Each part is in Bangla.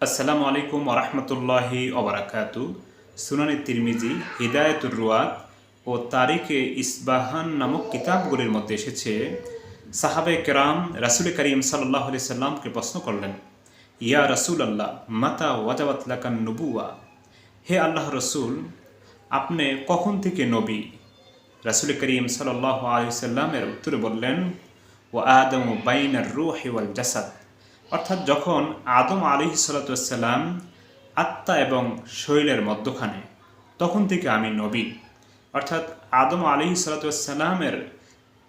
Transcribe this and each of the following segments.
আসসালামু আলাইকুম ওরহমতুল্লাহি ওবরাকাতু। সুনানে তিরমিজি, হিদায়াতুর রুয়াত ও তারিখে ইসবাহান নামক কিতাবগুলির মধ্যে এসেছে, সাহাবে কেরাম রাসূল করিম সাল্লাল্লাহু আলাইহি সাল্লামকে প্রশ্ন করলেন, ইয়া রাসূল আল্লাহ, মাতা ওয়াজাবাত লাকান নবুয়া, হে আল্লাহ রসুল, আপনি কখন থেকে নবী? রাসূল করিম সাল্লাল্লাহু আলাইহি সাল্লামের উত্তরে বললেন, ও আদম বাইনার রূহি ওয়াল জাসাদ, অর্থাৎ যখন আদম আলাইহিসসালাম আত্মা এবং শরীরের মধ্যখানে, তখন থেকে আমি নবী। অর্থাৎ আদম আলাইহিসসালামের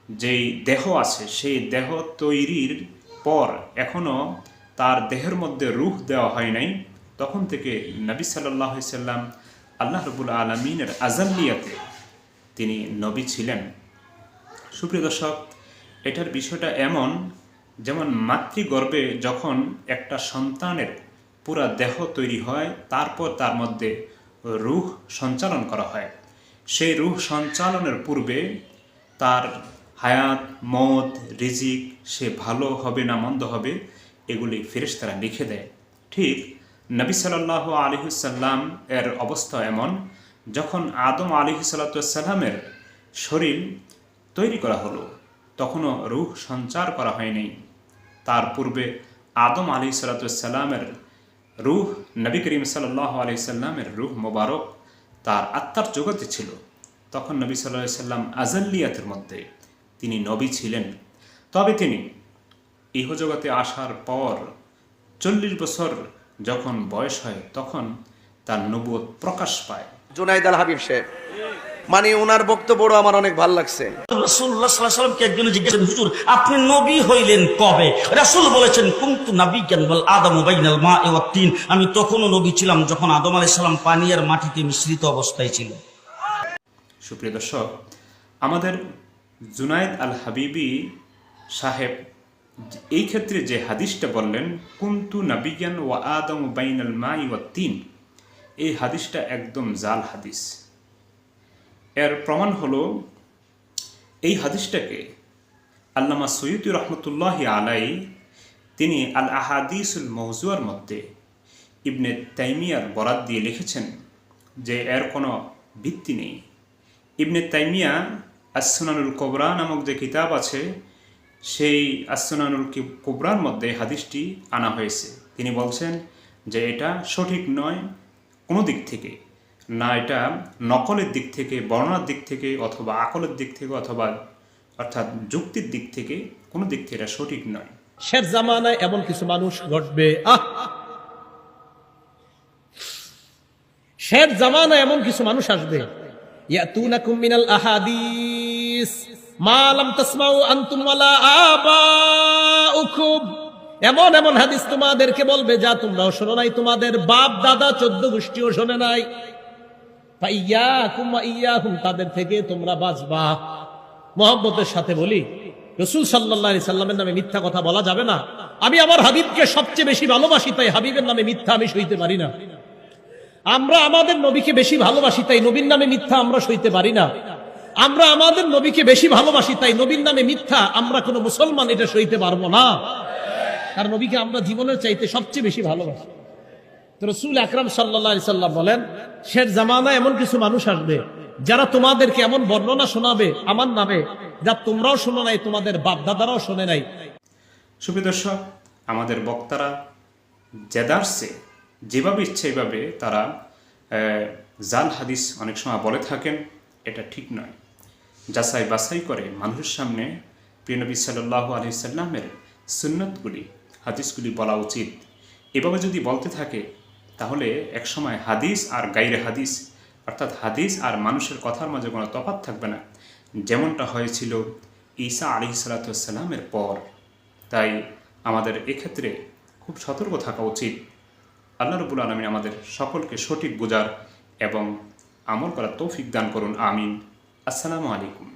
যেই দেহ আছে, সেই দেহ তৈরির পর এখনও তার দেহের মধ্যে রূহ দেওয়া হয় নাই, তখন থেকে নবী সাল্লাল্লাহু আলাইহি সাল্লাম আল্লাহ রাব্বুল আলামিনের আযাল্লিয়াতে তিনি নবী ছিলেন। সুপ্রিয় দর্শক, এটার বিষয়টা এমন, যেমন মাতৃগর্ভে যখন একটা সন্তানের পুরা দেহ তৈরি হয়, তারপর তার মধ্যে রূহ সঞ্চালন করা হয়। সেই রূহ সঞ্চালনের পূর্বে তার হায়াত, মত, রিজিক, সে ভালো হবে না মন্দ হবে, এগুলি ফেরেশতারা লিখে দেয়। ঠিক নবী সাল্লাল্লাহু আলাইহি সাল্লাম এর অবস্থা এমন, যখন আদম আলাইহিসসালামের শরীর তৈরি করা হলো, তখনও রূহ সঞ্চার করা হয়নি। তার পূর্বে আদম আলাইহিসসালামের রূহ, নবী করিম সাল্লাল্লাহু আলাইহি সাল্লামের রূহ মোবারক তার আত্মার জগতে ছিল। তখন নবী সাল্লাল্লাহু আলাইহি সাল্লাম আযাল্লিয়াতের মধ্যে তিনি নবী ছিলেন। তবে তিনি ইহজগতে আসার পর 40 বছর যখন বয়স হয়, তখন তার নবুয়ত প্রকাশ পায়। জুনাইদ আল হাবিব সাহেব, মানে ওনার বক্তব্যটা আমার অনেক ভালো লাগছে। রাসূলুল্লাহ সাল্লাল্লাহু আলাইহি ওয়াসাল্লামকে একজন জিজ্ঞেস করেন, হুজুর আপনি নবী হইলেন কবে? রাসূল বলেছেন, কুনতু নাবিয়্যান ওয়াল আদামু বাইনাল মা'i ওয়াত তিন, আমি তখনও নবী ছিলাম যখন আদম আলাইহিস সালাম পানি আর মাটিতে মিশ্রিত অবস্থায় ছিল। সুপ্রিয় দর্শক, আমাদের জুনাইদ আল হাবিবি সাহেব এই ক্ষেত্রে যে হাদিসটা বললেন, কুনতু নাবিয়্যান ওয়া আদামু বাইনাল মা'i ওয়াত তিন, এই হাদিসটা একদম জাল হাদিস। এর প্রমাণ হলো, এই হাদিসটাকে আল্লামা সৈয়দী রহমতুল্লাহি আলাই তিনি আল আহাদিসুল মওজুয়ার মধ্যে ইবনে তাইমিয়ার বরাত দিয়ে লিখেছেন যে এর কোনো ভিত্তি নেই। ইবনে তাইমিয়া আস-সুনানুল কুবরা নামক যে কিতাব আছে, সেই আস-সুনানুল কুবরার মধ্যে হাদিসটি আনা হয়েছে। তিনি বলছেন যে এটা সঠিক নয় কোনো দিক থেকে, না এটা নকলের দিক থেকে, বর্ণনার দিক থেকে, অথবা আকলের দিক থেকে, অথবা অর্থাৎ যুক্তির দিক থেকে, কোনো দিক থেকে এটা সঠিক নয়। শেষ জামানায় এমন কিছু মানুষ ঘটবে, শেষ জামানায় এমন কিছু মানুষ আসবে, ইয়াতুনাকুম মিনাল আহাদিস মা লাম তাসমাউ আনতুম ওয়ালা আবাউকুম, এমন এমন হাদিস তোমাদেরকে বলবে যা তোমরাও শোনো নাই, তোমাদের বাপ দাদা 14 গোষ্ঠীও শোনে নাই। ফাইয়াকুম ওয়া ইয়াহুম, তাদের থেকে তোমরা বাঁচবা। মুহাব্বতের সাথে বলি, রাসূল সাল্লাল্লাহু আলাইহি সাল্লামের নামে মিথ্যা কথা বলা যাবে না। আমি আমার হাবিবকে সবচেয়ে বেশি ভালোবাসি, তাই হাবিবের নামে মিথ্যা আমি সইতে পারি না। আমরা আমাদের নবীকে বেশি ভালোবাসি, তাই নবীর নামে মিথ্যা আমরা সইতে পারি না। আমরা আমাদের নবীকে বেশি ভালোবাসি, তাই নবীর নামে মিথ্যা আমরা কোনো মুসলমান এটা সইতে পারবো না। কারণ নবীকে আমরা জীবনের চাইতে সবচেয়ে বেশি ভালোবাসি। তো রাসূল আকরাম সাল্লাল্লাহু আলাইহি সাল্লাম বলেন, শেষ জামানায় এমন কিছু মানুষ আসবে যারা তোমাদেরকে এমন বর্ণনা শোনাবে আমার নামে যা তোমরাও শোনো নাই, তোমাদের বাপ দাদারাও শোনে নাই। সুপ্রিয় দর্শক, আমাদের বক্তারা জেদারসে যেভাবে ইচ্ছে এইভাবে তারা জাল হাদিস অনেক সময় বলে থাকেন, এটা ঠিক নয়। যাচাই বাছাই করে মানুষের সামনে প্রিয় নবী সাল্লাল্লাহু আলাইহি সাল্লামের সুন্নতগুলি, হাদিসগুলি বলা উচিত। এভাবে যদি বলতে থাকে, তাহলে একসময় হাদিস আর গাইরে হাদিস, অর্থাৎ হাদিস আর মানুষের কথার মাঝে কোনো তফাৎ থাকবে না, যেমনটা হয়েছিল ঈসা আলাইহিসসালামের পর। তাই আমাদের এক্ষেত্রে খুব সতর্ক থাকা উচিত। আল্লাহ রাব্বুল আলামিন আমাদের সকলকে সঠিক বোঝার এবং আমল করার তৌফিক দান করুন, আমিন। আসসালামু আলাইকুম।